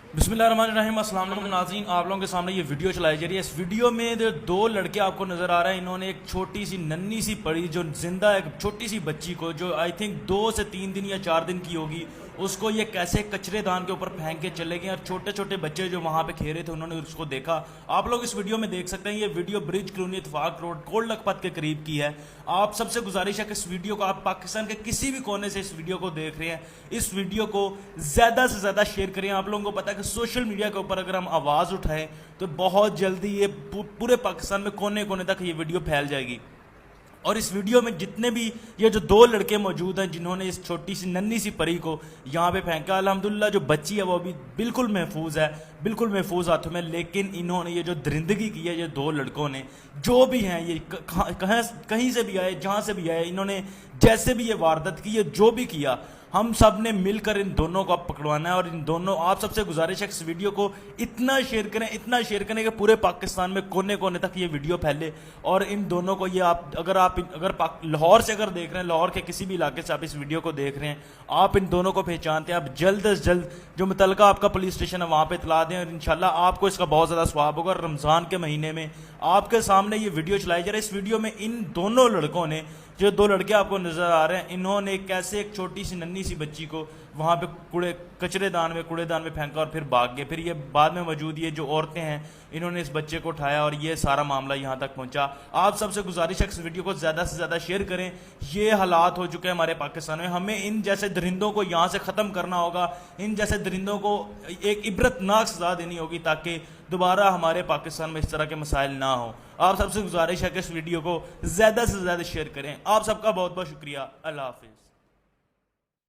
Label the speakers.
Speaker 1: बिस्मिल्लाहिर्रहमानिर्रहीम। अस्सलाम वालेकुम नाज़रीन, आप लोगों के सामने ये वीडियो चलाई जा रही है। इस वीडियो में जो दो लड़के आपको नज़र आ रहे हैं, इन्होंने एक छोटी सी नन्ही सी पड़ी जो जिंदा एक छोटी सी बच्ची को, जो आई थिंक 2 से 3 दिन या 4 दिन की होगी, उसको ये कैसे कचरेदान के ऊपर फेंक के चले गए। और छोटे छोटे बच्चे जो वहाँ पे खेल रहे थे उन्होंने उसको देखा। आप लोग इस वीडियो में देख सकते हैं, ये वीडियो ब्रिज कॉलोनी इत्तेफाक रोड कोल्ड लखपत के करीब की है। आप सबसे गुजारिश है कि इस वीडियो को आप पाकिस्तान के किसी भी कोने से इस वीडियो को देख रहे हैं, इस वीडियो को ज़्यादा से ज़्यादा शेयर करें। आप लोगों को पता है कि सोशल मीडिया के ऊपर अगर हम आवाज़ उठाएं तो बहुत जल्दी ये पूरे पाकिस्तान में कोने कोने तक ये वीडियो फैल जाएगी। और इस वीडियो में जितने भी ये जो 2 लड़के मौजूद हैं जिन्होंने इस छोटी सी नन्ही सी परी को यहाँ पे फेंका, अल्हम्दुलिल्लाह जो बच्ची है वो अभी बिल्कुल महफूज है, बिल्कुल महफूज हाथों में। लेकिन इन्होंने ये जो दरिंदगी की है, ये 2 लड़कों ने, जो भी हैं ये कहीं से भी आए, जहाँ से भी आए, इन्होंने जैसे भी ये वारदात की, ये जो भी किया, हम सब ने मिलकर इन दोनों को अब पकड़वाना है। और इन दोनों, आप सबसे गुजारिश है इस वीडियो को इतना शेयर करें, इतना शेयर करें कि पूरे पाकिस्तान में कोने कोने तक ये वीडियो फैले। और इन दोनों को ये अगर लाहौर से अगर देख रहे हैं, लाहौर के किसी भी इलाके से आप इस वीडियो को देख रहे हैं, आप इन दोनों को पहचानते हैं, आप जल्द से जल्द जो मुतलका आपका पुलिस स्टेशन है वहाँ पर इतला दें। और इंशाल्लाह आपको इसका बहुत ज़्यादा स्वाब होगा। और रमज़ान के महीने में आपके सामने ये वीडियो चलाई जा रही है। इस वीडियो में इन दोनों लड़कों ने, जो 2 लड़के आपको नजर आ रहे हैं, इन्होंने कैसे एक छोटी सी नन्ही सी बच्ची को वहाँ पे कूड़ेदान में फेंका और फिर भाग गए। फिर ये बाद में मौजूद ये जो औरतें हैं, इन्होंने इस बच्चे को उठाया और ये सारा मामला यहाँ तक पहुँचा। आप सबसे गुजारिश है इस वीडियो को ज़्यादा से ज़्यादा शेयर करें। ये हालात हो चुके हैं हमारे पाकिस्तान में, हमें इन जैसे दरिंदों को यहाँ से ख़त्म करना होगा। इन जैसे दरिंदों को एक इबरतनाक सज़ा देनी होगी ताकि दोबारा हमारे पाकिस्तान में इस तरह के मसाइल ना हो। आप सबसे गुजारिश है कि इस वीडियो को ज़्यादा से ज़्यादा शेयर करें। आप सबका बहुत बहुत शुक्रिया। अल्लाह हाफिज़।